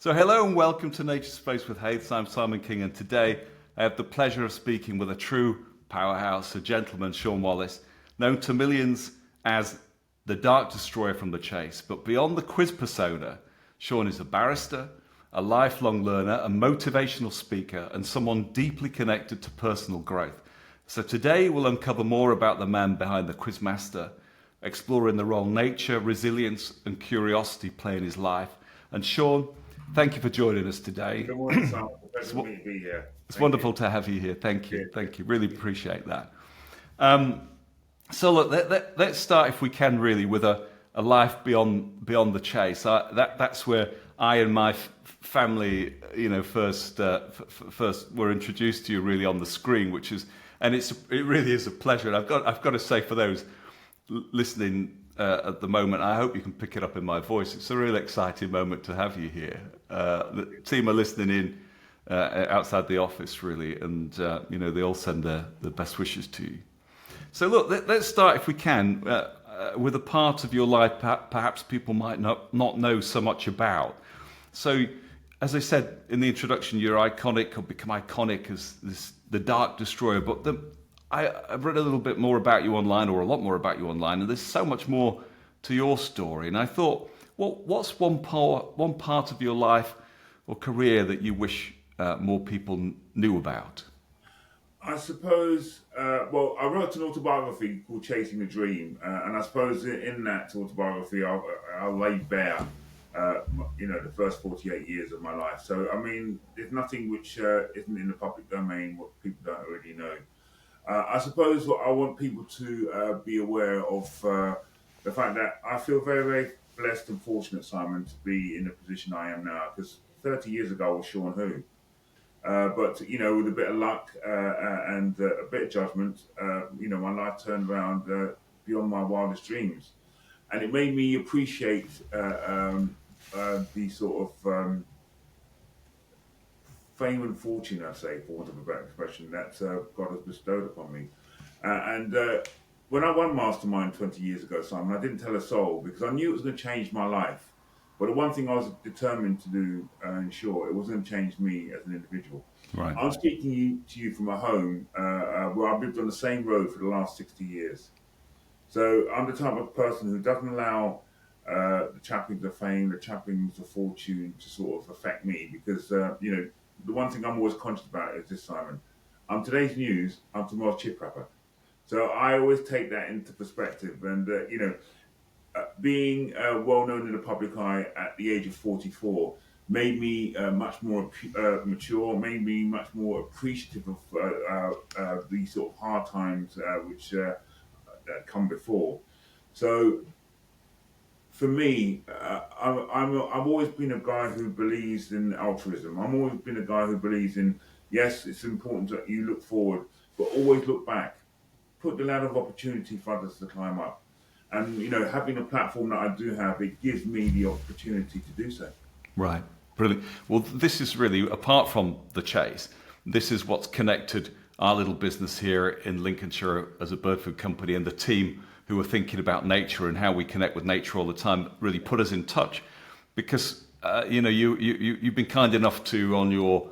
So hello and welcome to Naturespace with Haith. I'm Simon King, and today I have the pleasure of speaking with a true powerhouse, a gentleman, Shaun Wallace, known to millions as the Dark Destroyer from the Chase. But beyond the quiz persona, Shaun is a barrister, a lifelong learner, a motivational speaker, and someone deeply connected to personal growth. So today we'll uncover more about the man behind the Quizmaster, exploring the role nature, resilience, and curiosity play in his life. And Shaun, thank you for joining us today. Good morning, Simon. Pleasure for me to be here. It's wonderful to have you here. Thank you. Thank you. Really appreciate that. So look, let's start, if we can, really with a life beyond the chase. That's where I and my family, first were introduced to you really on the screen, and it really is a pleasure. And I've got to say, for those listening at the moment, I hope you can pick it up in my voice. It's a really exciting moment to have you here. The team are listening in outside the office, really, and they all send the best wishes to you. So look, let's start, if we can, with a part of your life perhaps people might not know so much about. So, as I said in the introduction, you're iconic, or become iconic as the Dark Destroyer. But I've read a little bit more about you online, or a lot more about you online, and there's so much more to your story. And I thought, what's one part of your life or career that you wish more people knew about? I suppose, I wrote an autobiography called Chasing the Dream, and I suppose in that autobiography, I'll lay bare, the first 48 years of my life. So, I mean, there's nothing which isn't in the public domain, what people don't already know. I suppose what I want people to be aware of the fact that I feel very, very blessed and fortunate, Simon, to be in the position I am now. Because 30 years ago I was Shaun who. But with a bit of luck and a bit of judgment, my life turned around beyond my wildest dreams, and it made me appreciate the sort of fame and fortune, I say, for want of a better expression, that God has bestowed upon me. And when I won Mastermind 20 years ago, Simon, I didn't tell a soul because I knew it was going to change my life. But the one thing I was determined to do and ensure it wasn't going to change me as an individual. Right. I'm speaking to you from a home where I've lived on the same road for the last 60 years. So I'm the type of person who doesn't allow the trappings of fame, the trappings of fortune to sort of affect me, because, the one thing I'm always conscious about is this, Simon. I'm today's news, I'm tomorrow's chip wrapper. So I always take that into perspective. And, being well known in the public eye at the age of 44 made me much more mature, made me much more appreciative of the sort of hard times which that come before. So for me, I've always been a guy who believes in altruism. I've always been a guy who believes in, yes, it's important that you look forward, but always look back. Put the ladder of opportunity for others to climb up. And, having a platform that I do have, it gives me the opportunity to do so. Right. Brilliant. Well, this is really, apart from the chase, this is what's connected our little business here in Lincolnshire as a bird food company, and the team who are thinking about nature and how we connect with nature all the time really put us in touch. Because, you've been kind enough to, on your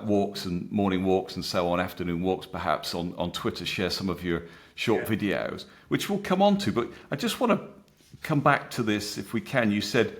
walks and morning walks and so on, afternoon walks perhaps, on Twitter, share some of your short videos, which we'll come on to. But I just want to come back to this, if we can. You said,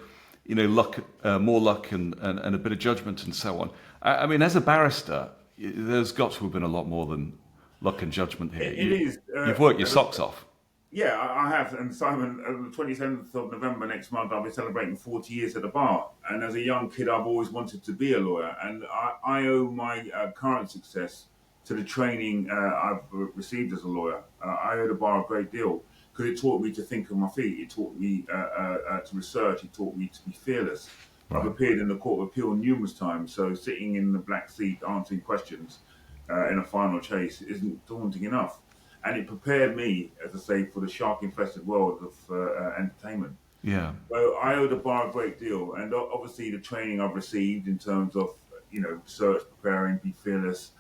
luck, more luck and a bit of judgment and so on. I mean, as a barrister, there's got to have been a lot more than luck and judgment here. It is. You've worked your socks off. Yeah, I have. And Simon, the 27th of November next month, I'll be celebrating 40 years at the bar. And as a young kid, I've always wanted to be a lawyer. And I owe my current success to the training I've received as a lawyer. I owe the bar a great deal because it taught me to think on my feet. It taught me to research. It taught me to be fearless. Right. I've appeared in the Court of Appeal numerous times, so sitting in the black seat answering questions in a final chase isn't daunting enough. And it prepared me, as I say, for the shark-infested world of entertainment. Yeah. So I owe the bar a great deal. And obviously the training I've received in terms of, research, preparing, be fearless,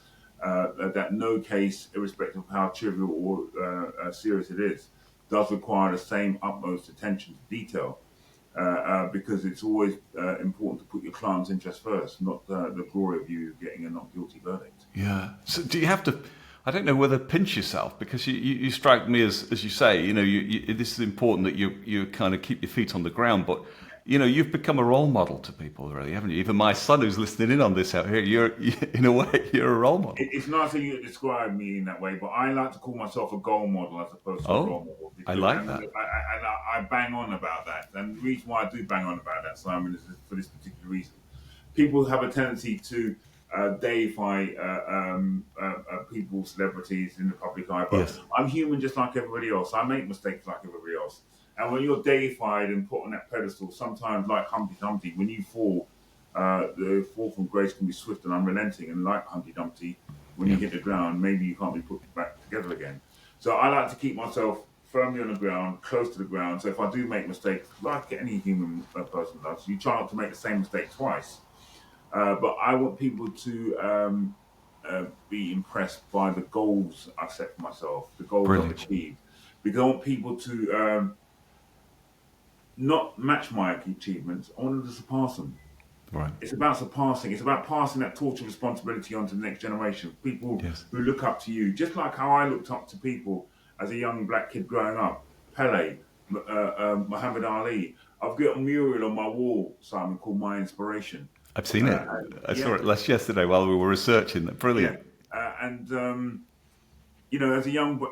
that no case, irrespective of how trivial or serious it is, does require the same utmost attention to detail. because it's always important to put your client's interest first, not the glory of you getting a not guilty verdict. Yeah. So do you have to? I don't know whether pinch yourself, because you strike me as you say, this is important that you kind of keep your feet on the ground, but you've become a role model to people, really, haven't you? Even my son, who's listening in on this out here, in a way, you're a role model. It's nice that you describe me in that way, but I like to call myself a goal model as opposed to a role model. I like that. I bang on about that. And the reason why I do bang on about that, Simon, is for this particular reason. People have a tendency to deify people, celebrities in the public eye, but Yes. I'm human just like everybody else. I make mistakes like everybody else. And when you're deified and put on that pedestal, sometimes like Humpty Dumpty, when you fall, the fall from grace can be swift and unrelenting. And like Humpty Dumpty, when you hit the ground, maybe you can't be put back together again. So I like to keep myself firmly on the ground, close to the ground. So if I do make mistakes, like any human person does, you try not to make the same mistake twice. But I want people to be impressed by the goals I've set for myself, the goals I've achieved. Because I want people to not match my achievements, I want them to surpass them. Right. It's about surpassing. It's about passing that torch of responsibility on to the next generation. People who look up to you, just like how I looked up to people as a young black kid growing up. Pele, Muhammad Ali. I've got a mural on my wall, Simon, called My Inspiration. I've seen it. I saw it yesterday while we were researching. Brilliant. Yeah. As a young,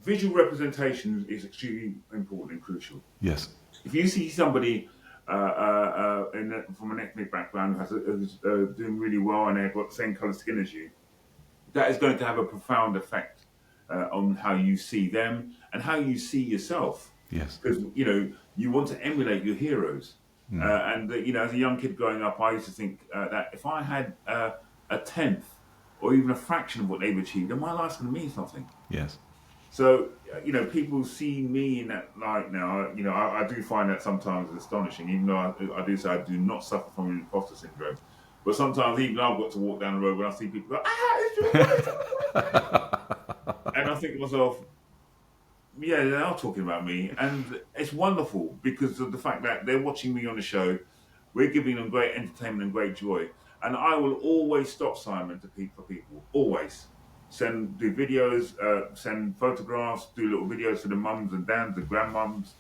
visual representation is extremely important and crucial. Yes. If you see somebody from an ethnic background who's doing really well and they've got the same colour skin as you, that is going to have a profound effect on how you see them and how you see yourself. Yes. Because, you want to emulate your heroes. As a young kid growing up, I used to think that if I had a tenth or even a fraction of what they've achieved, then my life's going to mean something. Yes. So, people see me in that light now. I do find that sometimes astonishing, even though I do say I do not suffer from imposter syndrome. But sometimes even I've got to walk down the road when I see people go, it's your and I think to myself, yeah, they are talking about me. And it's wonderful because of the fact that they're watching me on the show. We're giving them great entertainment and great joy. And I will always stop, Simon, for people. Always. Do videos, send photographs, do little videos to the mums and dads, the grandmums,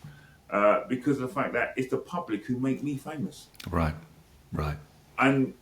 because of the fact that it's the public who make me famous. Right. And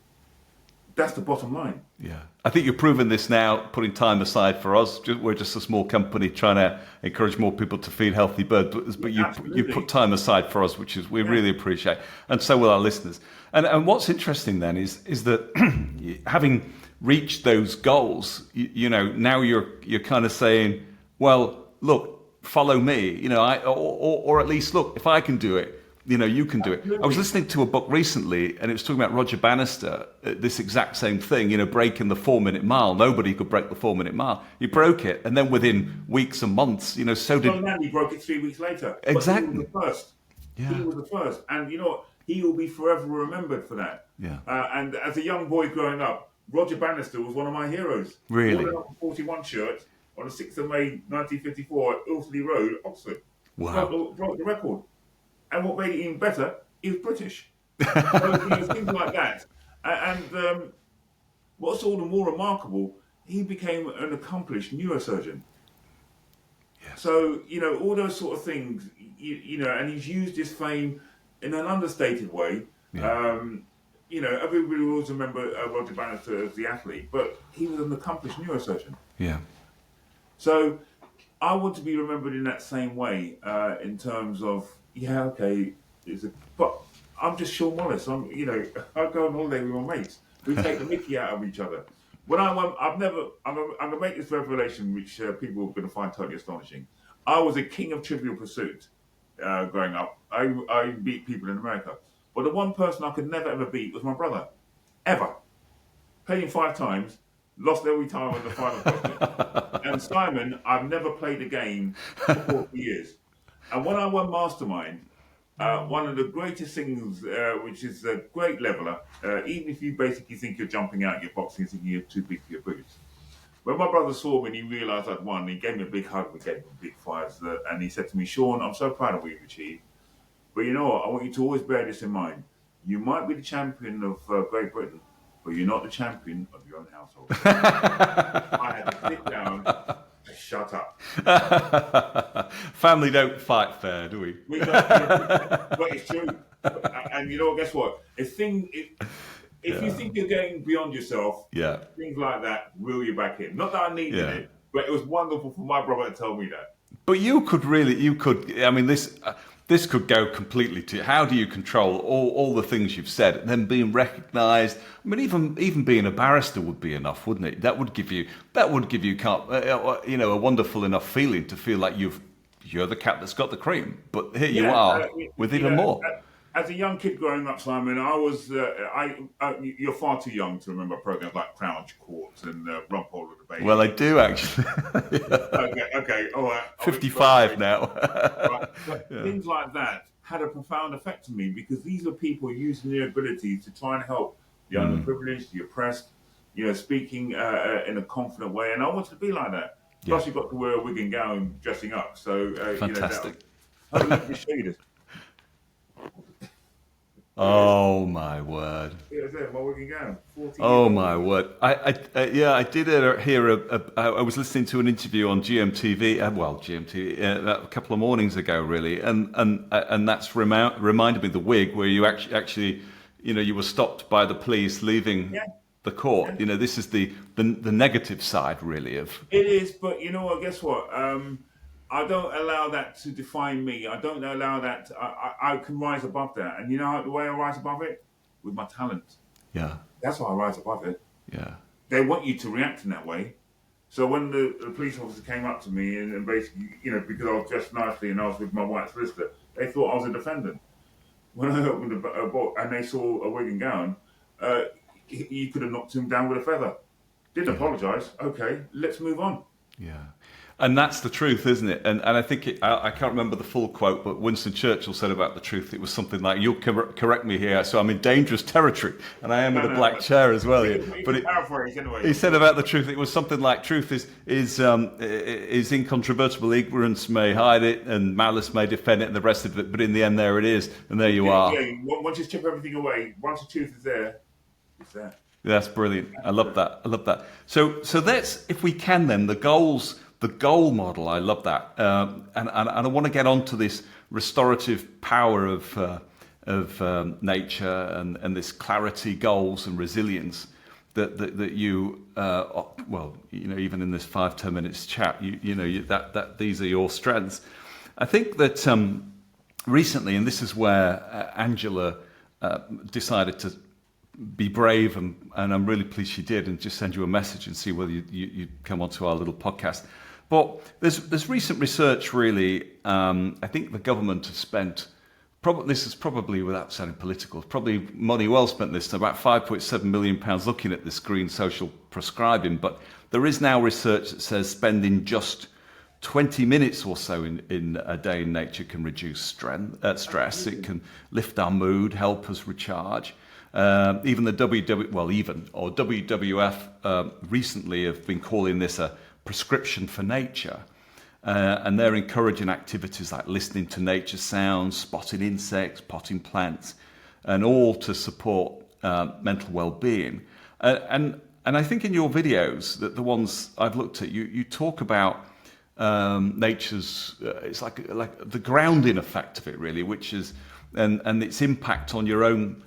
that's the bottom line. Yeah. I think you're proving this now, putting time aside for us. We're just a small company trying to encourage more people to feed healthy birds, but you put time aside for us, which is we really appreciate, and so will our listeners. And what's interesting then is that having reached those goals, now you're kind of saying, well, look, follow me, or at least look, if I can do it, you can do it. I was listening to a book recently, and it was talking about Roger Bannister, this exact same thing, breaking the 4-minute mile. Nobody could break the 4-minute mile. He broke it, and then within weeks and months, so did. He broke it 3 weeks later. Exactly. He was the first. Yeah. He was the first, and you know what? He will be forever remembered for that. Yeah. And as a young boy growing up, Roger Bannister was one of my heroes. Really? He wore a 41 shirt on the 6th of May 1954 at Ilsley Road, Oxford. Wow. Broke the record. And what made it even better, he was British. So, things like that. And what's all the more remarkable, he became an accomplished neurosurgeon. Yes. So, all those sort of things, and he's used his fame in an understated way. Yeah. Everybody will always remember Roger Bannister as the athlete, but he was an accomplished neurosurgeon. Yeah. So I want to be remembered in that same way, in terms of, but I'm just Shaun Wallace. I go on holiday with my mates. We take the mickey out of each other. When I'm going to make this revelation, which people are going to find totally astonishing. I was a king of Trivial Pursuit growing up. I beat people in America. But the one person I could never ever beat was my brother. Ever. Played him 5 times, lost every time on the final question. And Simon, I've never played a game for 40 years. And when I won Mastermind, one of the greatest things, which is a great leveler, even if you basically think you're jumping out your boxing, thinking you're too big for your boots. When my brother saw me and he realised I'd won, he gave me a big hug, we gave him big fives, and he said to me, Shaun, I'm so proud of what you've achieved. But you know what? I want you to always bear this in mind. You might be the champion of Great Britain, but you're not the champion of your own household. I had to sit down and shut up. Family don't fight fair, do we? We don't, but it's true. And you know what? Guess what? If you think you're getting beyond yourself, Yeah. things like that reel you back in. Not that I needed it, but it was wonderful for my brother to tell me that. But I mean, this could go completely to how do you control all the things you've said, and then being recognised. I mean, even being a barrister would be enough, wouldn't it? That would give you a wonderful enough feeling to feel like you're the cat that's got the cream. But here you are with even more. As a young kid growing up, Simon, I was you're far too young to remember programs like Crouch Court and Rumpole of the Baby. Well, I do actually. Okay, all right. 55 now. Right. But things like that had a profound effect on me because these are people using their abilities to try and help the underprivileged, the oppressed, speaking in a confident way. And I wanted to be like that. Plus, you got to wear a wig and gown dressing up. So, fantastic. Let me show you this. Oh my word! Yeah, there, my wig and gown. Oh my word! I did hear. I was listening to an interview on GMTV. GMTV a couple of mornings ago, really, and that's reminded me of the wig where you actually, you were stopped by the police leaving the court. Yeah. This is the negative side, really, of it is. But you know what? Guess what? I don't allow that to define me. I don't allow that. I can rise above that. And you know the way I rise above it? With my talent. Yeah. That's how I rise above it. Yeah. They want you to react in that way. So when the police officer came up to me and basically, because I was dressed nicely and I was with my white solicitor, they thought I was a defendant. When I opened the book and they saw a wig and gown, you could have knocked him down with a feather. Didn't apologise. Okay, let's move on. Yeah. And that's the truth, isn't it? And I think I can't remember the full quote, but Winston Churchill said about the truth, it was something like, "You'll correct me here, so I'm in dangerous territory, and I am in a black chair as well." But he said about the truth, it was something like, "Truth is incontrovertible. Ignorance may hide it, and malice may defend it, and the rest of it. But in the end, there it is, and there you are." Yeah. Once you strip everything away, once the truth is there, it's there. That's brilliant. I love that. So that's, if we can, then the goal model. I love that, and I want to get onto this restorative power of nature and this clarity, goals, and resilience that you even in this 5-10 minutes chat, that these are your strengths. I think that recently, and this is where Angela decided to be brave, and I'm really pleased she did, and just send you a message and see whether you come onto our little podcast. But there's recent research, really. I think the government has spent, this is probably, without sounding political, probably money well spent this, about £5.7 million looking at this green social prescribing. But there is now research that says spending just 20 minutes or so in a day in nature can reduce stress. It can lift our mood, help us recharge. Even the WWF recently have been calling this a prescription for nature, and they're encouraging activities like listening to nature sounds, spotting insects, potting plants, and all to support mental well-being. And I think in your videos, that the ones I've looked at, you talk about nature's it's like the grounding effect of it, really, which is and its impact on your own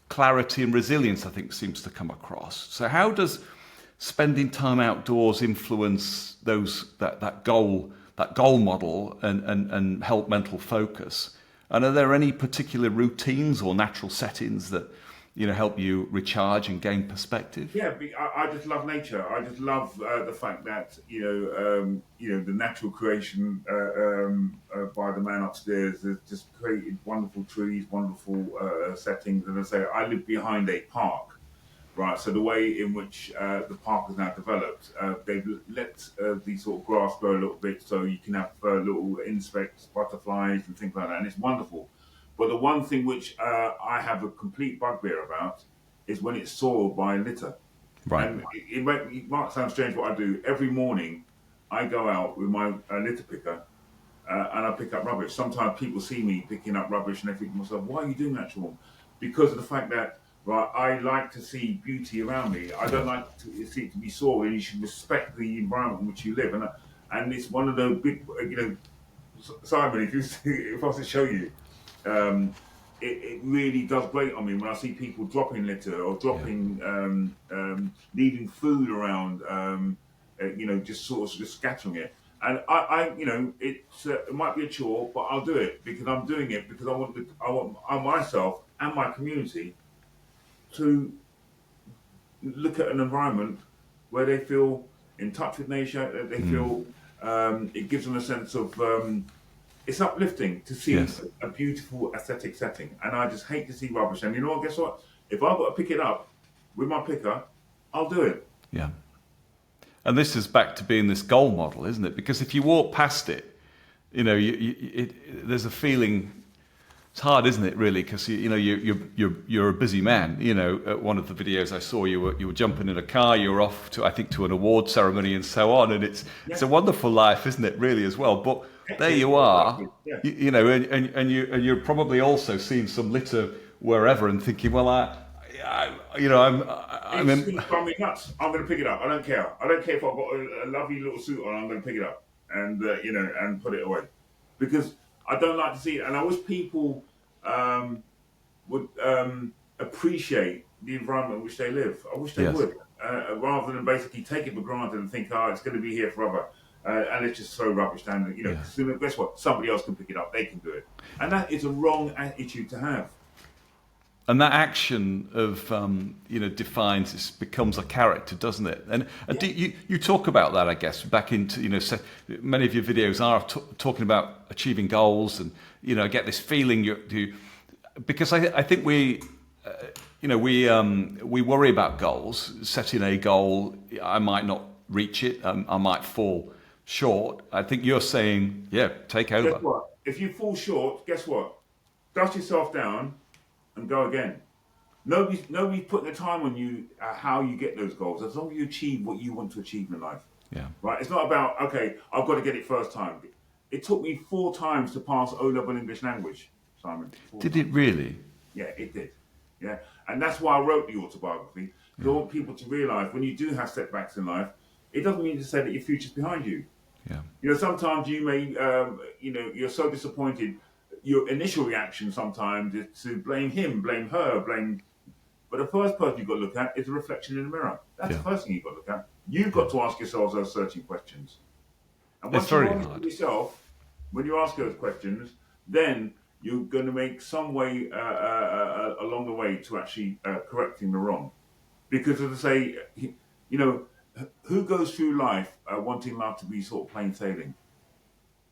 clarity and resilience, I think, seems to come across. So how does spending time outdoors influence that goal model and help mental focus? And are there any particular routines or natural settings that help you recharge and gain perspective? Yeah, I just love nature. I just love the fact that the natural creation by the man upstairs has just created wonderful trees, wonderful settings. And I say I live behind a park, right? So the way in which the park is now developed, they've let the sort of grass grow a little bit, so you can have little insects, butterflies, and things like that, and it's wonderful. But the one thing which I have a complete bugbear about is when it's soiled by litter. Right. And it might sound strange what I do. Every morning, I go out with my litter picker and I pick up rubbish. Sometimes people see me picking up rubbish and they think to themselves, why are you doing that, Shaun? Because of the fact that, right, I like to see beauty around me. I don't like to see it to be sore, and you should respect the environment in which you live. And it's one of those big, Simon, if I was to show you, it really does grate on me when I see people dropping litter or leaving food around, just sort of just scattering it. And it might be a chore, but I'll do it because I'm doing it because I want myself and my community to look at an environment where they feel in touch with nature, that they feel it gives them a sense of it's uplifting to see a beautiful aesthetic setting. And I just hate to see rubbish. And you know what? Guess what? If I've got to pick it up with my picker, I'll do it. Yeah. And this is back to being this goal model, isn't it? Because if you walk past it, there's a feeling. It's hard, isn't it? Really, because you're a busy man. At one of the videos I saw, you were jumping in a car. You were off to an award ceremony and so on. And it's a wonderful life, isn't it? Really, as well. But there you are, and you're probably also seeing some litter wherever and thinking, well, I'm me nuts. I'm going to pick it up. I don't care. I don't care if I've got a lovely little suit on. I'm going to pick it up and and put it away because I don't like to see it. And I wish people would appreciate the environment in which they live. I wish they would, rather than basically take it for granted and think, it's going to be here forever. And let's just throw rubbish down. Guess what? Somebody else can pick it up. They can do it. And that is a wrong attitude to have. And that action of defines this, becomes a character, doesn't it? And you talk about that, I guess, back into many of your videos are talking about achieving goals, and I get this feeling because I think we worry about goals, setting a goal. I might not reach it. I might fall short. I think you're saying, take over. Guess what? If you fall short, guess what? Dust yourself down and go again. Nobody's putting the time on you how you get those goals. As long as you achieve what you want to achieve in life. Yeah. Right. It's not about I've got to get it first time. It took me 4 times to pass O-level English language, Simon. Did it really? Yeah, it did. Yeah, and that's why I wrote the autobiography. I want people to realise when you do have setbacks in life, it doesn't mean to say that your future's behind you. Yeah. Sometimes you may, you're so disappointed. Your initial reaction sometimes is to blame him, blame her, But the first person you've got to look at is a reflection in the mirror. That's the first thing you've got to look at. You've got to ask yourselves those searching questions. And once you ask yourself, when you ask those questions, then you're going to make some way along the way to actually correcting the wrong. Because as I say, who goes through life wanting life to be sort of plain sailing?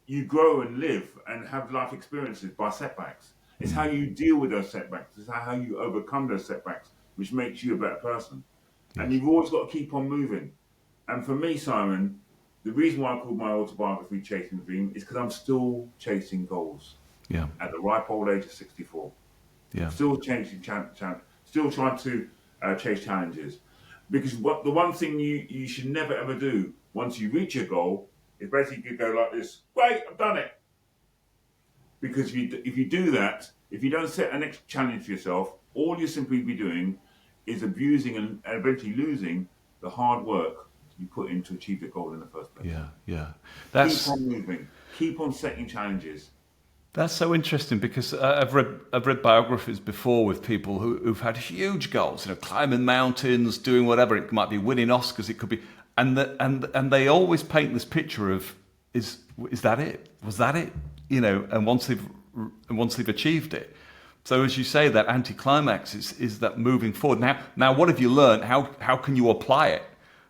You grow and live and have life experiences by setbacks. It's how you deal with those setbacks. It's how you overcome those setbacks, which makes you a better person. Yes. And you've always got to keep on moving. And for me, Simon, the reason why I called my autobiography Chasing the Dream is because I'm still chasing goals. Yeah. At the ripe old age of 64. Yeah. Still chasing still trying to chase challenges. Because the one thing you should never ever do once you reach your goal is basically go like this. Great, I've done it. Because if you do that, if you don't set a next challenge for yourself, all you'll simply be doing is abusing and eventually losing the hard work you put in to achieve the goal in the first place. Yeah. Keep on moving. Keep on setting challenges. That's so interesting because I've read biographies before with people who've had huge goals, climbing mountains, doing whatever. It might be winning Oscars. It could be, and they always paint this picture of is that it? Was that it? And once they've achieved it. So as you say, that anticlimax is that moving forward. Now what have you learned? How can you apply it?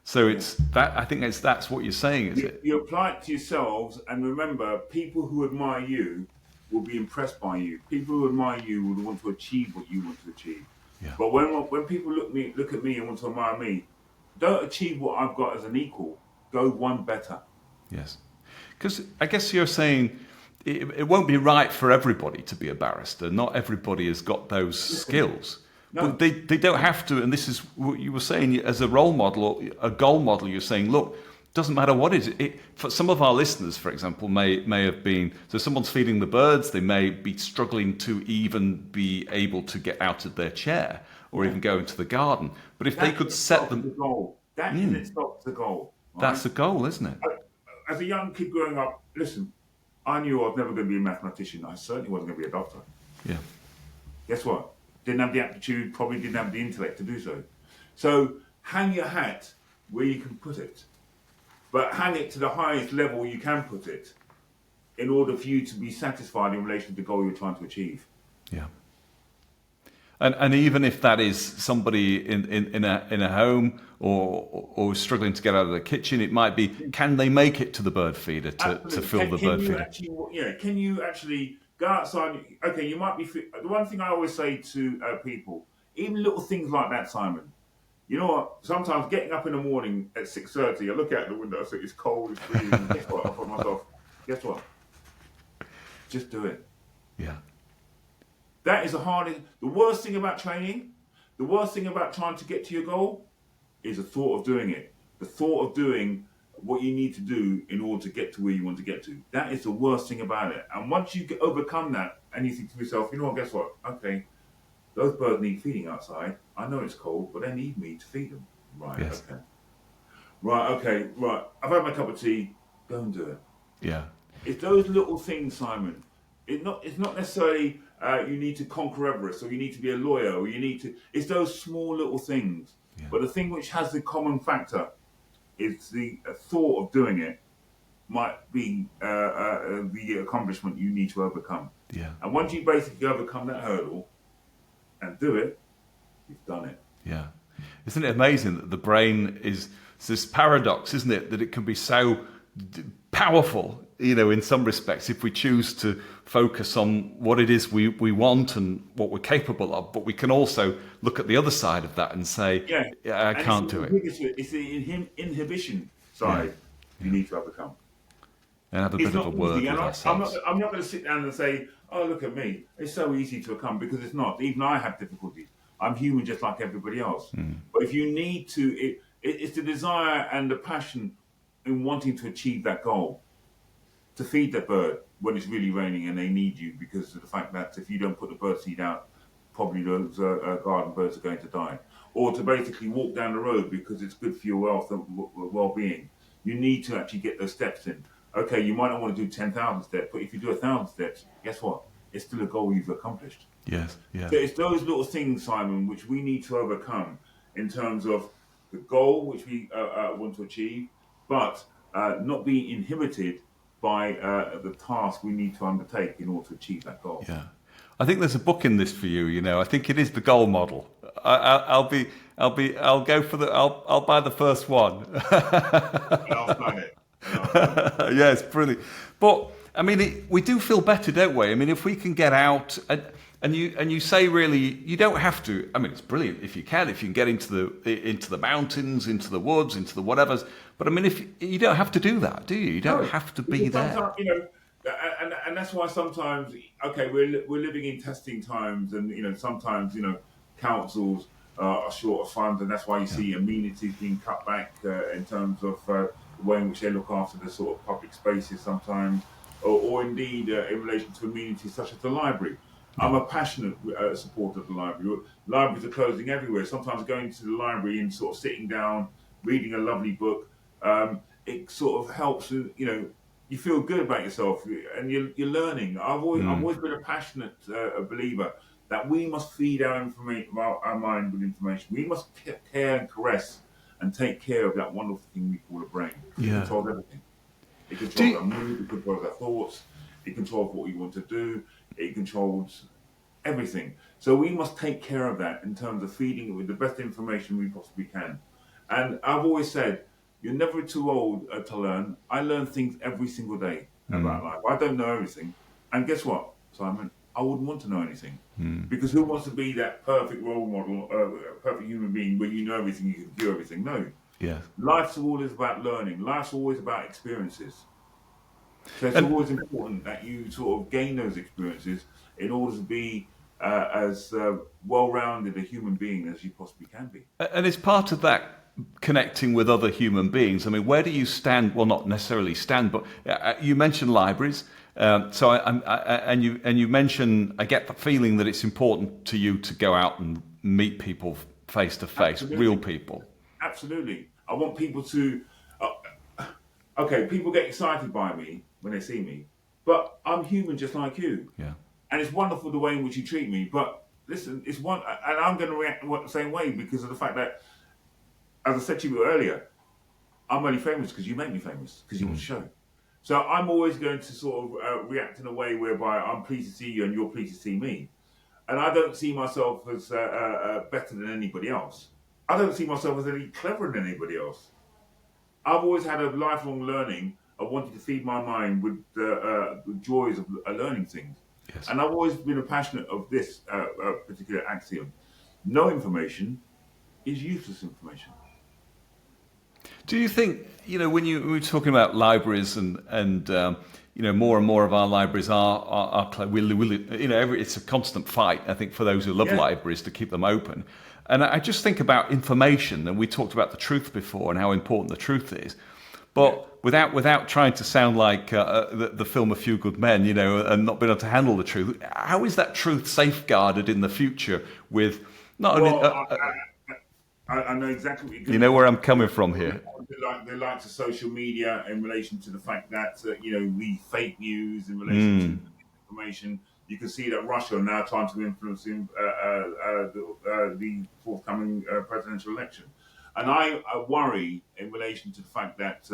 So it's that. I think that's what you're saying, is it? You apply it to yourselves, and remember, people who admire you will be impressed by you. People who admire you will want to achieve what you want to achieve. Yeah. But when people look at me and want to admire me, don't achieve what I've got as an equal. Go one better. Yes, because I guess you're saying it won't be right for everybody to be a barrister. Not everybody has got those skills. No. But they don't have to. And this is what you were saying as a role model, or a goal model. You're saying, look, doesn't matter what it is. For some of our listeners, for example, may have been, so someone's feeding the birds, they may be struggling to even be able to get out of their chair or even go into the garden. But if they could set them... The goal. That in itself is the goal. Right? That's the goal, isn't it? As a young kid growing up, listen, I knew I was never going to be a mathematician. I certainly wasn't going to be a doctor. Yeah. Guess what? Didn't have the aptitude, probably didn't have the intellect to do so. So hang your hat where you can put it. But hang it to the highest level you can put it in order for you to be satisfied in relation to the goal you're trying to achieve. Yeah. And even if that is somebody in a home or struggling to get out of the kitchen, it might be, can they make it to the bird feeder to fill the bird feeder? Can you actually go outside? Okay, you might be... The one thing I always say to people, even little things like that, Simon, you know what? Sometimes getting up in the morning at 6:30, I look out the window, I say it's cold, it's freezing. Guess what? I thought to myself, guess what? Just do it. Yeah. That is the worst thing about training, the worst thing about trying to get to your goal is the thought of doing it. The thought of doing what you need to do in order to get to where you want to get to. That is the worst thing about it. And once you overcome that and you think to yourself, you know what, guess what? Okay, those birds need feeding outside. I know it's cold, but they need me to feed them. Right, yes. Okay. Right. I've had my cup of tea. Go and do it. Yeah. It's those little things, Simon. It's not necessarily you need to conquer Everest or you need to be a lawyer or you need to... It's those small little things. Yeah. But the thing which has the common factor is the thought of doing it might be the accomplishment you need to overcome. Yeah. And once you basically overcome that hurdle and do it, you've done it. Yeah. Isn't it amazing that the brain is this paradox, isn't it? That it can be so powerful, in some respects, if we choose to focus on what it is we want and what we're capable of. But we can also look at the other side of that and say, I can't do it. It's the inhibition side you need to overcome. And have a bit of a word with ourselves. I'm not going to sit down and say, oh, look at me. It's so easy to overcome, because it's not. Even I have difficulties. I'm human just like everybody else. But if you need to, it's the desire and the passion in wanting to achieve that goal, to feed that bird when it's really raining and they need you, because of the fact that if you don't put the bird seed out, probably those garden birds are going to die. Or to basically walk down the road because it's good for your health and well-being. You need to actually get those steps in. Okay, you might not want to do 10,000 steps, but if you do 1,000 steps, guess what? It's still a goal you've accomplished. Yes, yeah. So it's those little things, Simon, which we need to overcome in terms of the goal which we want to achieve, but not being inhibited by the task we need to undertake in order to achieve that goal. Yeah, I think there's a book in this for you. I think it is the goal model. I'll go for I'll buy the first one. I'll sign it. Yeah, it's brilliant. But I mean, we do feel better, don't we? I mean, if we can get out and you say really, you don't have to. I mean, it's brilliant if you can get into the mountains, into the woods, into the whatevers. But I mean, if you don't have to do that, do you? You don't have to be there. And that's why sometimes, okay, we're living in testing times, and sometimes councils are short of funds, and that's why you see amenities being cut back in terms of the way in which they look after the sort of public spaces sometimes, or indeed in relation to amenities such as the library. I'm a passionate supporter of the library. Libraries are closing everywhere. Sometimes going to the library and sort of sitting down, reading a lovely book, it sort of helps. You feel good about yourself and you're learning. I've always been a passionate believer that we must feed our mind with information. We must care and caress and take care of that wonderful thing we call a brain. It controls everything. It controls our mood, it controls our thoughts, it controls what we want to do, it controls everything. So we must take care of that in terms of feeding it with the best information we possibly can. And I've always said, you're never too old to learn. I learn things every single day about life. I don't know everything. And guess what, Simon? I wouldn't want to know anything. Because who wants to be that perfect role model, perfect human being where you know everything, you can do everything? No. Yeah. Life's always about learning. Life's always about experiences. So it's always important that you sort of gain those experiences in order to be as well-rounded a human being as you possibly can be. And it's part of that connecting with other human beings. I mean, where do you stand? Well, not necessarily stand, but you mentioned libraries. And you mentioned, I get the feeling that it's important to you to go out and meet people face to face, real people. Absolutely. I want people to. Okay, people get excited by me when they see me, but I'm human just like you. Yeah. And it's wonderful the way in which you treat me. But listen, it's one, and I'm going to react the same way because of the fact that, as I said to you earlier, I'm only famous because you make me famous because you want to show. So I'm always going to sort of react in a way whereby I'm pleased to see you and you're pleased to see me. And I don't see myself as better than anybody else. I don't see myself as any cleverer than anybody else. I've always had a lifelong learning of wanting to feed my mind with the joys of learning things. Yes. And I've always been a passionate of this particular axiom. No information is useless information. Do you think, when we're talking about libraries and more and more of our libraries are it's a constant fight, I think, for those who love libraries to keep them open. And I just think about information, and we talked about the truth before and how important the truth is. But without trying to sound like the film A Few Good Men, and not being able to handle the truth, how is that truth safeguarded in the future with not only... I know exactly what you're You know where I'm coming from here. They like to social media in relation to the fact that, the fake news in relation to information. You can see that Russia are now trying to influence the forthcoming presidential election. And I worry in relation to the fact that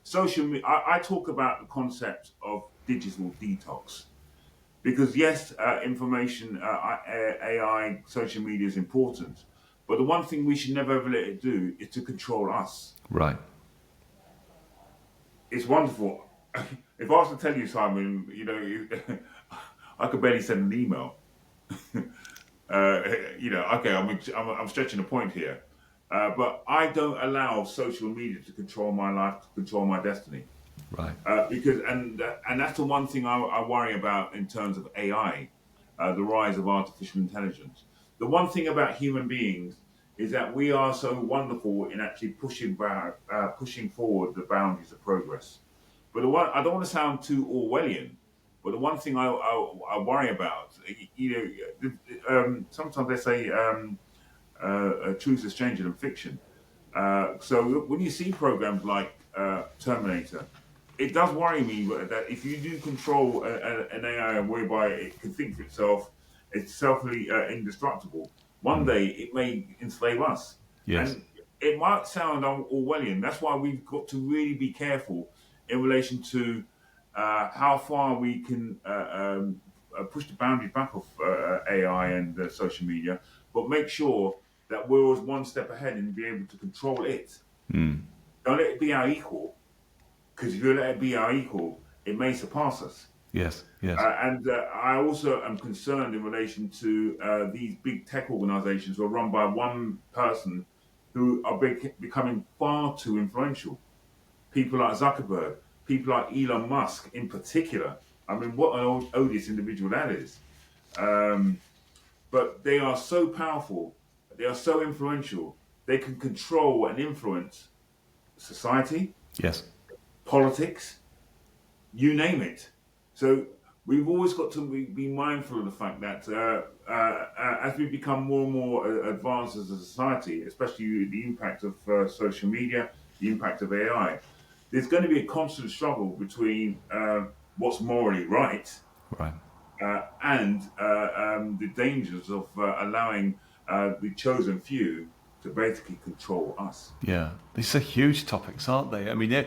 social media, I talk about the concept of digital detox. Because yes, information, AI, social media is important. But the one thing we should never ever let it do is to control us. Right. It's wonderful. If I was to tell you, Simon, I could barely send an email. Okay, I'm stretching a point here. But I don't allow social media to control my life, to control my destiny. Right. Because that's the one thing I worry about in terms of AI, the rise of artificial intelligence. The one thing about human beings is that we are so wonderful in actually pushing forward the boundaries of progress. But I don't want to sound too Orwellian, but the one thing I worry about, sometimes they say truth is stranger than fiction. So when you see programs like Terminator, it does worry me that if you do control an AI whereby it can think for itself, it's self-indestructible. One day it may enslave us. Yes. And it might sound Orwellian. That's why we've got to really be careful in relation to how far we can push the boundaries back of AI and social media, but make sure that we're always one step ahead and be able to control it. Don't let it be our equal, because if you let it be our equal, it may surpass us. Yes, yes. I also am concerned in relation to these big tech organizations who are run by one person who are becoming far too influential. People like Zuckerberg, people like Elon Musk in particular. I mean, what an odious individual that is. But they are so powerful, they are so influential, they can control and influence society, yes, politics, you name it. So we've always got to be mindful of the fact that as we become more and more advanced as a society, especially the impact of social media, the impact of AI, there's going to be a constant struggle between what's morally right, and the dangers of allowing the chosen few to basically control us. Yeah, these are huge topics, aren't they? I mean,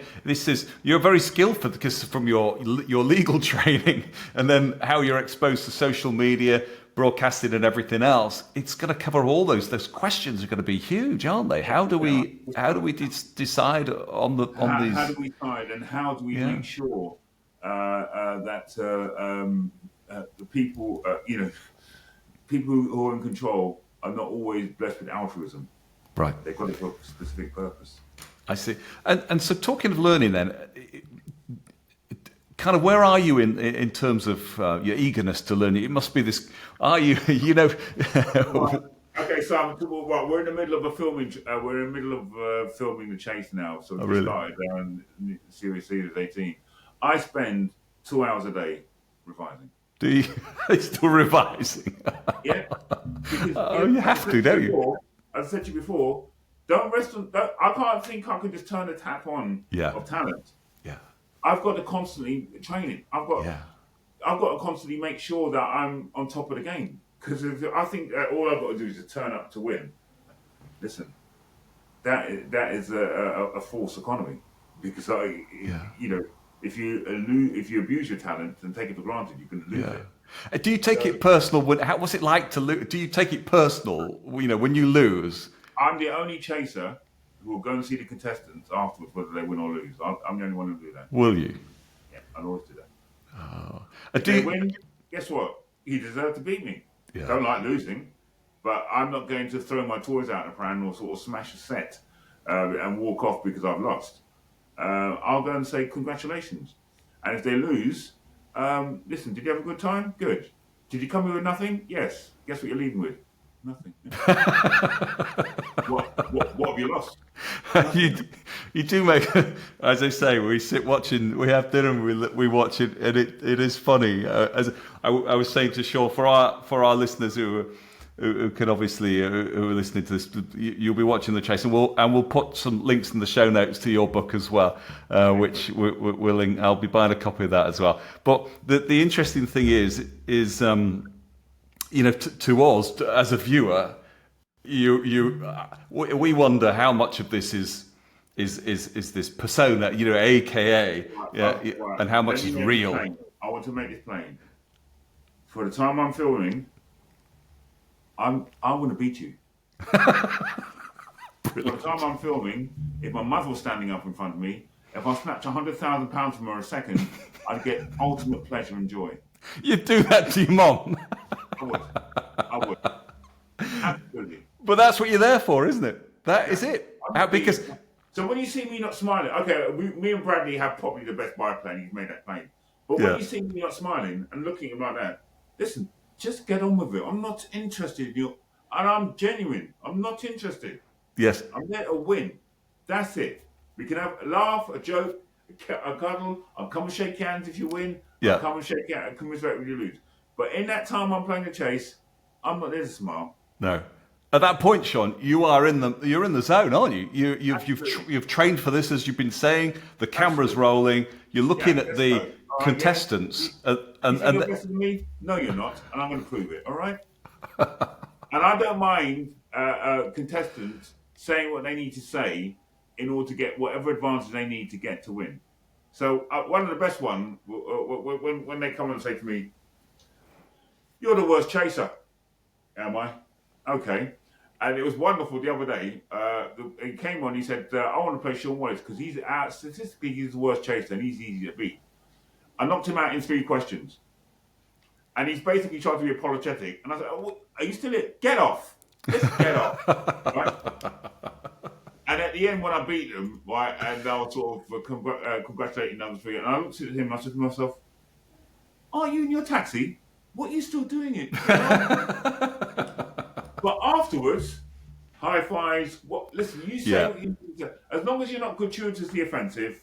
you're very skillful because from your legal training and then how you're exposed to social media, broadcasting, and everything else. It's going to cover all those. Those questions are going to be huge, aren't they? How do we decide on these? How do we decide, and how do we make sure that the people, people who are in control are not always blessed with altruism. Right. They've got it for a specific purpose. I see. And so talking of learning then, kind of where are you in terms of your eagerness to learn? It must be this, are you, Okay, Okay, Simon. Right, we're in the middle of a filming. We're in the middle of filming The Chase now. So we really? started series 18. I spend 2 hours a day revising. Do you still revising? Yeah, because You have to, don't you? As I said to you before, don't rest on. I can't think I can just turn the tap on of talent. Yeah. I've got to constantly train it. I've got to constantly make sure that I'm on top of the game. Because I think that all I've got to do is to turn up to win. Listen, that is a false economy. Because if you abuse your talent and take it for granted, you can lose it. Do you take it personal? What's it like to lose? Do you take it personal? When you lose. I'm the only chaser who will go and see the contestants afterwards, whether they win or lose. I'm the only one who will do that. Will you? Yeah, I'll always do that. Oh. If they win, guess what? He deserved to beat me. Yeah. Don't like losing, but I'm not going to throw my toys out of the pram or sort of smash a set and walk off because I've lost. I'll go and say congratulations. And if they lose, listen, did you have a good time? Good. Did you come here with nothing? Yes. Guess what you're leaving with? Nothing. What have you lost? You do make, as I say, we sit watching, we have dinner and we watch it, and it is funny. As I was saying to Shaun, for our listeners who can obviously who are listening to this, you'll be watching The Chase, and we'll put some links in the show notes to your book as well, which we'll link. I'll be buying a copy of that as well. But the interesting thing is to us as a viewer, we wonder how much of this is this persona, AKA, Right. and how much is real. I want to make this plain. For the time I'm filming, I want to beat you. For the time I'm filming, if my mother was standing up in front of me, if I snapped £100,000 from her a second, I'd get ultimate pleasure and joy. You'd do that to your mom. I would. Absolutely. But that's what you're there for, isn't it? That is it. So when you see me not smiling, okay, me and Bradley have probably the best biplane. He's made that claim. But when you see me not smiling and looking at him like that, listen, just get on with it. I'm not interested in you. And I'm genuine. I'm not interested. Yes. I'm there to win. That's it. We can have a laugh, a joke, a cuddle. I'll come and shake hands if you win. Yeah. I'll come and shake hands and commiserate when you lose. But in that time I'm playing The Chase, I'm not there to smile. No. At that point, Shaun, you're in the zone, aren't you? You've trained for this, as you've been saying. The camera's rolling. You're looking at the contestants. You're better than me? No, you're not, and I'm going to prove it. All right. And I don't mind contestants saying what they need to say in order to get whatever advantage they need to get to win. So one of the best ones when they come and say to me, "You're the worst chaser." Am I? Okay. And it was wonderful the other day. He came on, he said, I want to play Shaun Wallace because statistically he's the worst chaser and he's easy to beat. I knocked him out in 3 questions. And he's basically trying to be apologetic. And I said, are you still here? Get off. Just get off. Right? And at the end when I beat him, right, and I was sort of congratulating the other 3, and I looked at him and I said to myself, are you in your taxi? What are you still doing it? But afterwards, high fives. Listen, you say what you need to. As long as you're not gratuitously offensive,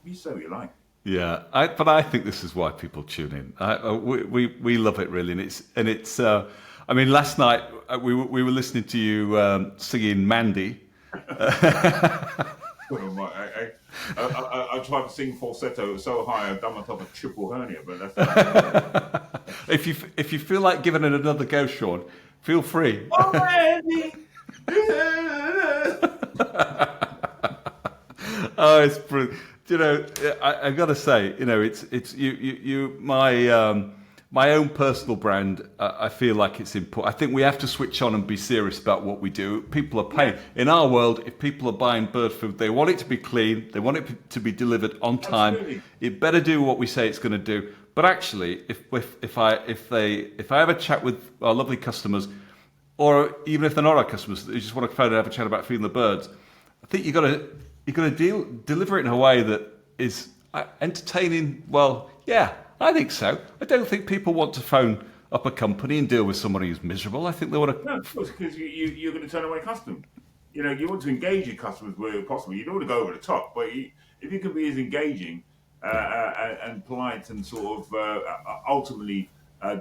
you say what you like. Yeah, but I think this is why people tune in. We love it really, and it's. I mean, last night we were listening to you singing Mandy. I tried to sing falsetto so high I've done myself a triple hernia, but that's. If you feel like giving it another go, Shaun, feel free. Oh, it's brilliant. I got to say, it's you my own personal brand. I feel like it's important. I think we have to switch on and be serious about what we do. People are paying. In our world, if people are buying bird food, they want it to be clean. They want it to be delivered on time. Absolutely. It better do what we say it's going to do. But actually, if I have a chat with our lovely customers, or even if they're not our customers, they just want to phone and have a chat about feeding the birds, I think you've got to deliver it in a way that is entertaining. Well, yeah, I think so. I don't think people want to phone up a company and deal with somebody who's miserable. I think they want No, to. of course, because you're going to turn away custom. You want to engage your customers where possible. You don't want to go over the top, but if you can be as engaging and polite and sort of ultimately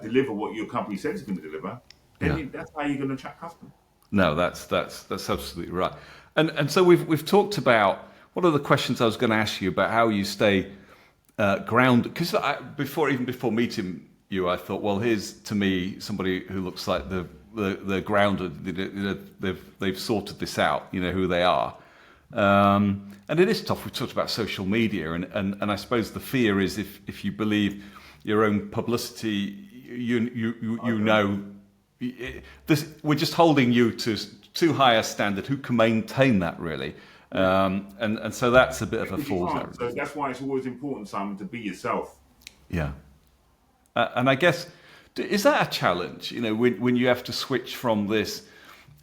deliver what your company says it's going to deliver, then Yeah. that's how you're going to attract customers. No, that's absolutely right. And so we've talked about one of the questions I was going to ask you about how you stay grounded. Because before meeting you, I thought, well, here's to me somebody who looks like they're grounded. They've sorted this out. You know who they are. And it is tough. We talked about social media, and I suppose the fear is if you believe your own publicity, you know. We're just holding you to too high a standard. Who can maintain that really? And so that's a bit of a false error. So that's why it's always important, Simon, to be yourself. Yeah, and I guess is that a challenge? You know, when you have to switch from this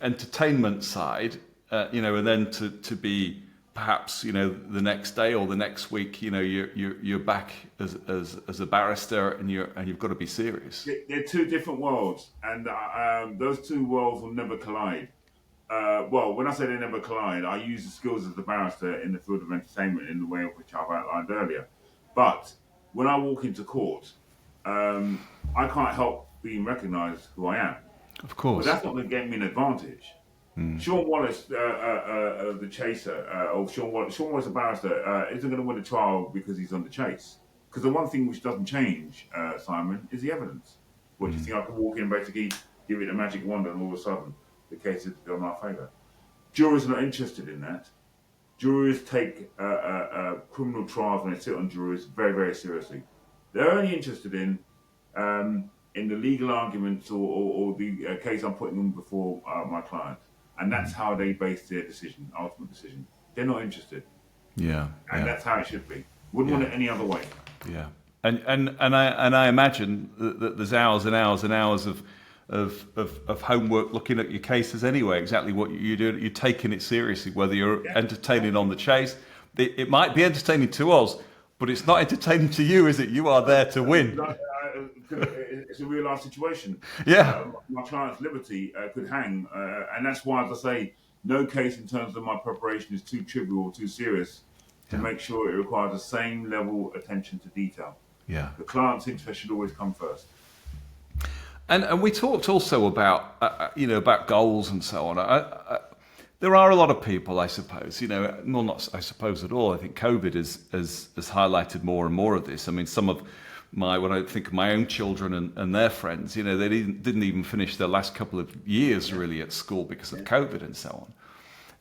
entertainment side, and then to be perhaps the next day or the next week, you're back as a barrister and you've got to be serious. They're two different worlds, and those two worlds will never collide. Well, when I say they never collide, I use the skills as a barrister in the field of entertainment in the way in which I've outlined earlier. But when I walk into court, I can't help being recognised who I am. Of course. But that's not going to get me an advantage. Shaun Wallace, the chaser, or Shaun Wallace, the barrister, isn't going to win a trial because he's on the chase. Because the one thing which doesn't change, Simon, is the evidence. What do you think I can walk in and basically give it a magic wand and all of a sudden the case is in my favour? Jurors are not interested in that. Jurors take criminal trials when they sit on juries very, very seriously. They're only interested in the legal arguments or the case I'm putting them before my client. And that's how they base their decision, ultimate decision. They're not interested. Yeah. And that's how it should be. Wouldn't want it any other way. Yeah. And I imagine that there's hours and hours and hours of homework looking at your cases anyway, exactly what you do. You're taking it seriously, whether you're entertaining on the chase. It might be entertaining to us, but it's not entertaining to you, is it? You are there to win. It's a real life situation. Yeah. My client's liberty could hang, and that's why, as I say, no case in terms of my preparation is too trivial or too serious to make sure it requires the same level of attention to detail. Yeah. The client's interest should always come first. And we talked also about about goals and so on. There are a lot of people, I suppose, well, not I suppose at all. I think COVID has highlighted more and more of this. I mean, some of when I think of my own children and their friends, they didn't even finish their last couple of years really at school because of COVID and so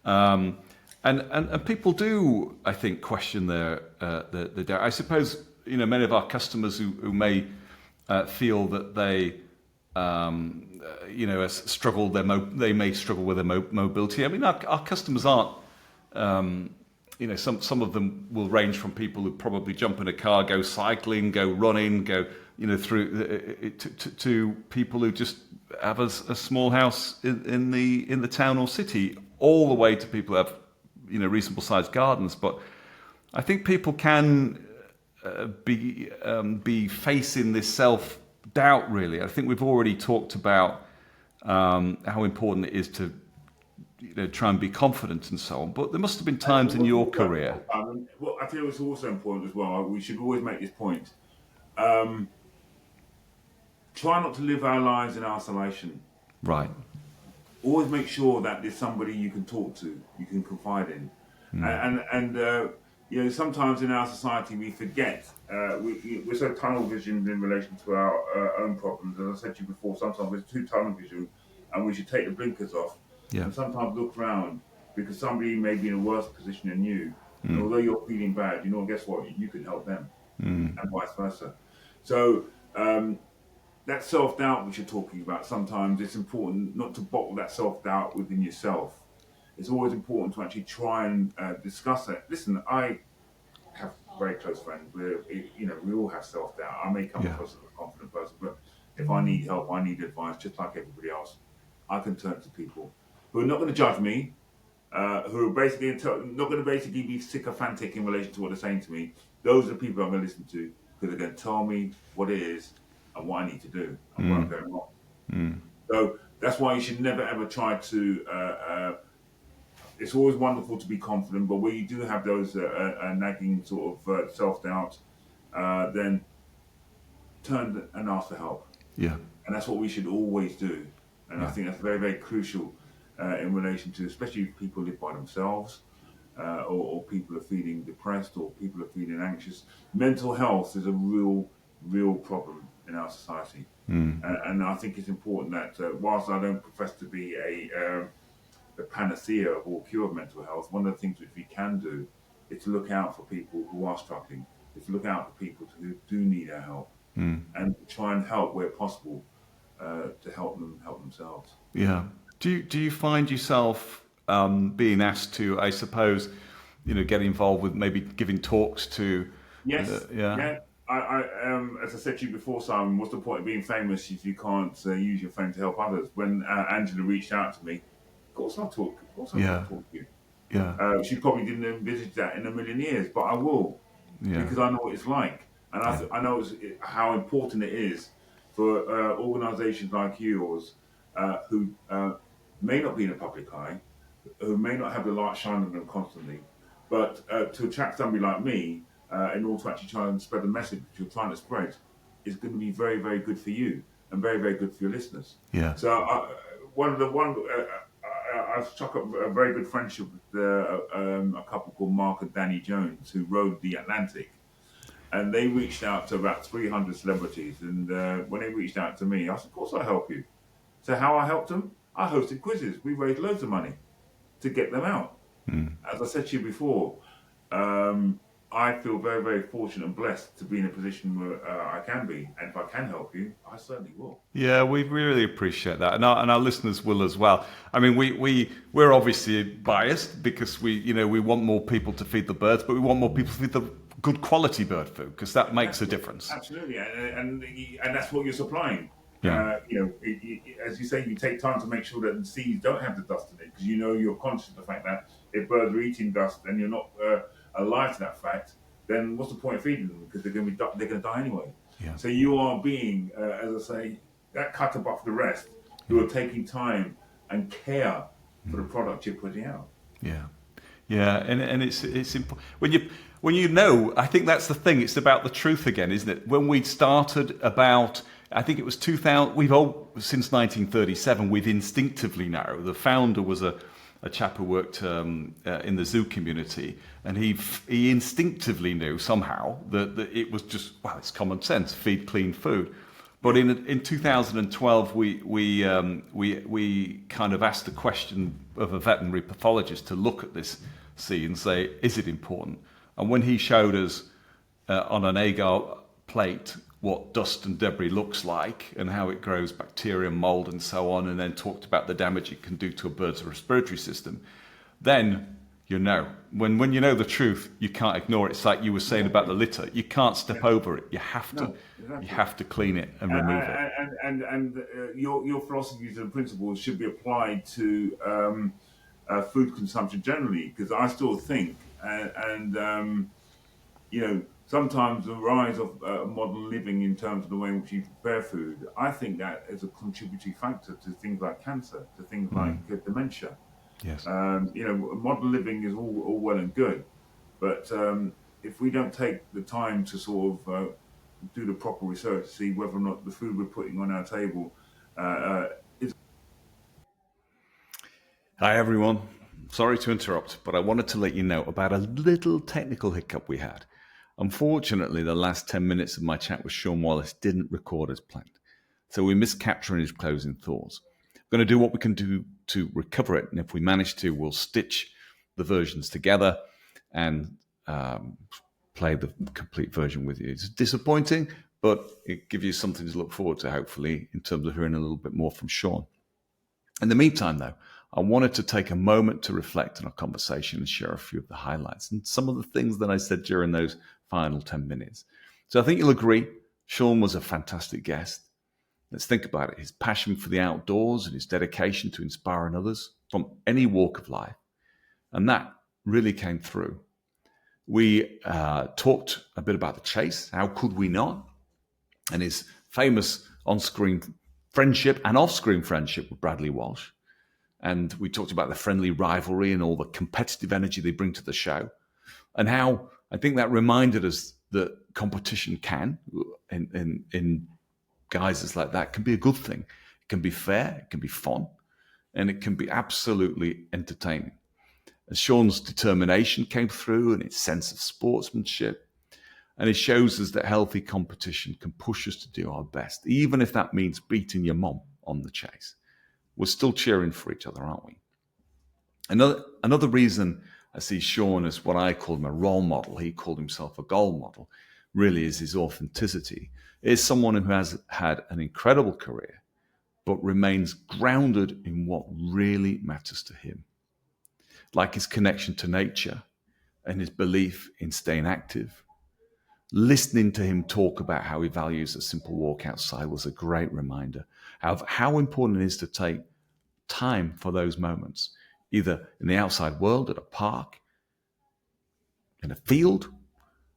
on. And people do, I think, question their doubt. I suppose many of our customers who may feel that they struggle. They may struggle with their mobility. I mean, our customers aren't. Some of them will range from people who probably jump in a car, go cycling, go running, go through to people who just have a small house in the town or city, all the way to people who have reasonable sized gardens. But I think people can be facing this self doubt. Really, I think we've already talked about how important it is to try and be confident and so on. But there must have been times in your career. Well, I feel it's also important as well. We should always make this point. Try not to live our lives in isolation. Right. Always make sure that there's somebody you can talk to, you can confide in. And sometimes in our society we forget. We're so tunnel visioned in relation to our own problems. As I said to you before, sometimes we're too tunnel vision and we should take the blinkers off. Yeah. And sometimes look around because somebody may be in a worse position than you. And although you're feeling bad, guess what? You can help them and vice versa. So that self-doubt which you're talking about, sometimes it's important not to bottle that self-doubt within yourself. It's always important to actually try and discuss it. Listen, I have very close friends where, we all have self-doubt. I may come across as a confident person, but if I need help, I need advice, just like everybody else. I can turn to people who are not going to judge me, who are basically not going to basically be sycophantic in relation to what they're saying to me. Those are the people I'm going to listen to because they're going to tell me what it is and what I need to do and where I'm going wrong. So that's why you should never ever try to. It's always wonderful to be confident, but where you do have those nagging sort of self doubt, then turn and ask for help. Yeah. And that's what we should always do. And I think that's very, very crucial in relation to, especially if people live by themselves, or people are feeling depressed, or people are feeling anxious. Mental health is a real problem in our society. And I think it's important that whilst I don't profess to be the panacea of all cure of mental health, one of the things which we can do is to look out for people who are struggling, is to look out for people who do need our help, and try and help where possible to help them help themselves. Yeah. Do you find yourself being asked to, I suppose, get involved with maybe giving talks to? Yes. Yeah. I as I said to you before, Simon, what's the point of being famous if you can't use your fame to help others? When Angela reached out to me, of course I'll talk. Of course I'll talk to you. Yeah. She probably didn't envisage that in a million years, but I will, because I know what it's like, and I know how important it is for organisations like yours, who may not be in the public eye, who may not have the light shining on them constantly, but to attract somebody like me, in order to actually try and spread the message that you're trying to spread, is going to be very, very good for you and very, very good for your listeners. Yeah. So I've struck up a very good friendship with a couple called Mark and Danny Jones, who rode the Atlantic, and they reached out to about 300 celebrities. And when they reached out to me, I said, "Of course I'll help you." So how I helped them? I hosted quizzes. We raised loads of money to get them out. As I said to you before, I feel very, very fortunate and blessed to be in a position where I can be, and if I can help you, I certainly will. Yeah, we really appreciate that, and our listeners will as well. I mean, we're obviously biased because we want more people to feed the birds, but we want more people to feed the good quality bird food, because that makes a difference. Absolutely, and that's what you're supplying. Yeah. As you say, you take time to make sure that the seeds don't have the dust in it, because you're conscious of the fact that if birds are eating dust and you're not alive to that fact, then what's the point of feeding them? Because they're going to die anyway. Yeah. So you are being, as I say, that cut above the rest, who are taking time and care for the product you're putting out. Yeah. Yeah, and it's important when you know. I think that's the thing. It's about the truth again, isn't it? When we started about, I think it was 2000. Since 1937, we've instinctively now. The founder was a chap who worked in the zoo community, and he instinctively knew somehow that it was just, it's common sense, feed clean food. But in 2012, we kind of asked the question of a veterinary pathologist to look at this seed and say, is it important? And when he showed us on an agar plate what dust and debris looks like and how it grows bacteria, mold, and so on, and then talked about the damage it can do to a bird's respiratory system, then when you know the truth, you can't ignore it. It's like you were saying about the litter. You can't step over it. You have to. You have to clean it and remove it. And your philosophies and principles should be applied to food consumption generally, because I still think, sometimes the rise of modern living in terms of the way in which you prepare food, I think that is a contributory factor to things like cancer, to things like dementia. Yes. Modern living is all well and good, but if we don't take the time to sort of do the proper research to see whether or not the food we're putting on our table is... Hi everyone. Sorry to interrupt, but I wanted to let you know about a little technical hiccup we had. Unfortunately, the last 10 minutes of my chat with Shaun Wallace didn't record as planned, so we missed capturing his closing thoughts. We're going to do what we can do to recover it, and if we manage to, we'll stitch the versions together and play the complete version with you. It's disappointing, but it gives you something to look forward to, hopefully, in terms of hearing a little bit more from Shaun. In the meantime, though, I wanted to take a moment to reflect on our conversation and share a few of the highlights and some of the things that I said during those final 10 minutes. So I think you'll agree, Shaun was a fantastic guest. Let's think about it. His passion for the outdoors and his dedication to inspiring others from any walk of life. And that really came through. We talked a bit about the chase. How could we not? And his famous on-screen friendship and off-screen friendship with Bradley Walsh. And we talked about the friendly rivalry and all the competitive energy they bring to the show, and how I think that reminded us that competition can, in guises like that, can be a good thing. It can be fair, it can be fun, and it can be absolutely entertaining. And Shaun's determination came through, and his sense of sportsmanship, and it shows us that healthy competition can push us to do our best, even if that means beating your mom on the chase. We're still cheering for each other, aren't we? Another reason I see Shaun as what I call him a role model, he called himself a goal model, really is his authenticity. Is someone who has had an incredible career, but remains grounded in what really matters to him, like his connection to nature and his belief in staying active. Listening to him talk about how he values a simple walk outside was a great reminder of how important it is to take time for those moments, either in the outside world, at a park, in a field,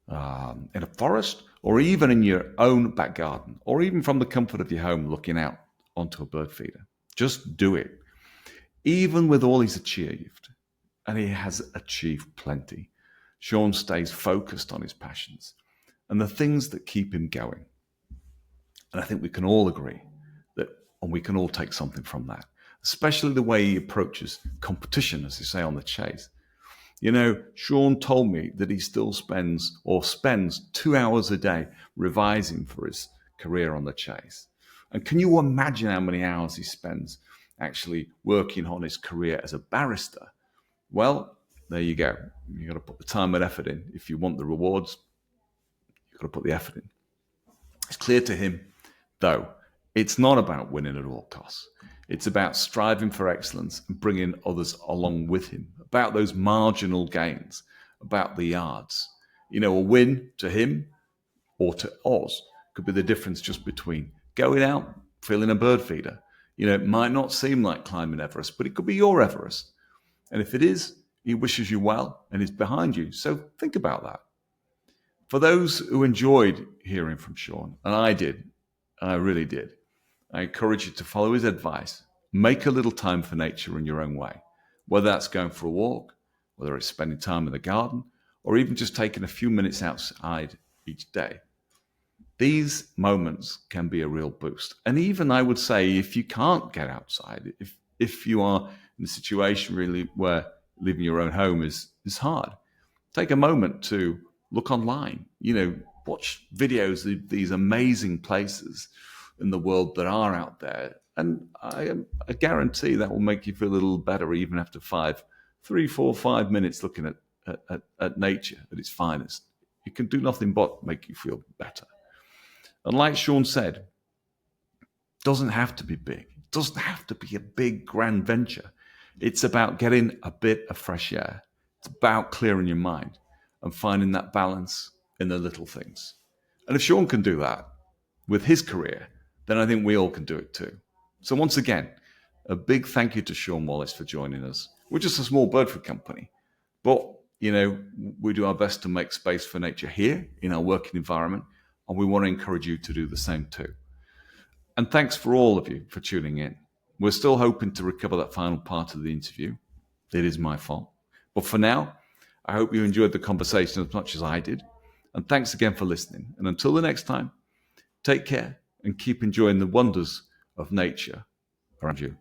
in a forest, or even in your own back garden, or even from the comfort of your home looking out onto a bird feeder. Just do it. Even with all he's achieved, and he has achieved plenty, Shaun stays focused on his passions and the things that keep him going. And I think we can all agree that, and we can all take something from that, especially the way he approaches competition, as they say on the chase. You know, Shaun told me that he still spends 2 hours a day revising for his career on the chase. And can you imagine how many hours he spends actually working on his career as a barrister? Well, there you go. You've got to put the time and effort in. If you want the rewards, you've got to put the effort in. It's clear to him, though, it's not about winning at all costs. It's about striving for excellence and bringing others along with him, about those marginal gains, about the yards. You know, a win to him or to us could be the difference just between going out, filling a bird feeder. You know, it might not seem like climbing Everest, but it could be your Everest. And if it is, he wishes you well and is behind you. So think about that. For those who enjoyed hearing from Shaun, and I did, I really did, I encourage you to follow his advice. Make a little time for nature in your own way, whether that's going for a walk, whether it's spending time in the garden, or even just taking a few minutes outside each day. These moments can be a real boost. And even I would say, if you can't get outside, if you are in a situation really where leaving your own home is hard, take a moment to look online, you know, watch videos of these amazing places in the world that are out there. And I guarantee that will make you feel a little better even after 3, 4, 5 minutes looking at nature at its finest. It can do nothing but make you feel better. And like Shaun said, it doesn't have to be big. It doesn't have to be a big, grand venture. It's about getting a bit of fresh air. It's about clearing your mind and finding that balance in the little things. And if Shaun can do that with his career, then I think we all can do it too. So once again, a big thank you to Shaun Wallace for joining us. We're just a small bird food company, but you know, we do our best to make space for nature here in our working environment, and we want to encourage you to do the same too. And thanks for all of you for tuning in. We're still hoping to recover that final part of the interview. It is my fault. But for now, I hope you enjoyed the conversation as much as I did. And thanks again for listening. And until the next time, take care and keep enjoying the wonders of nature around you.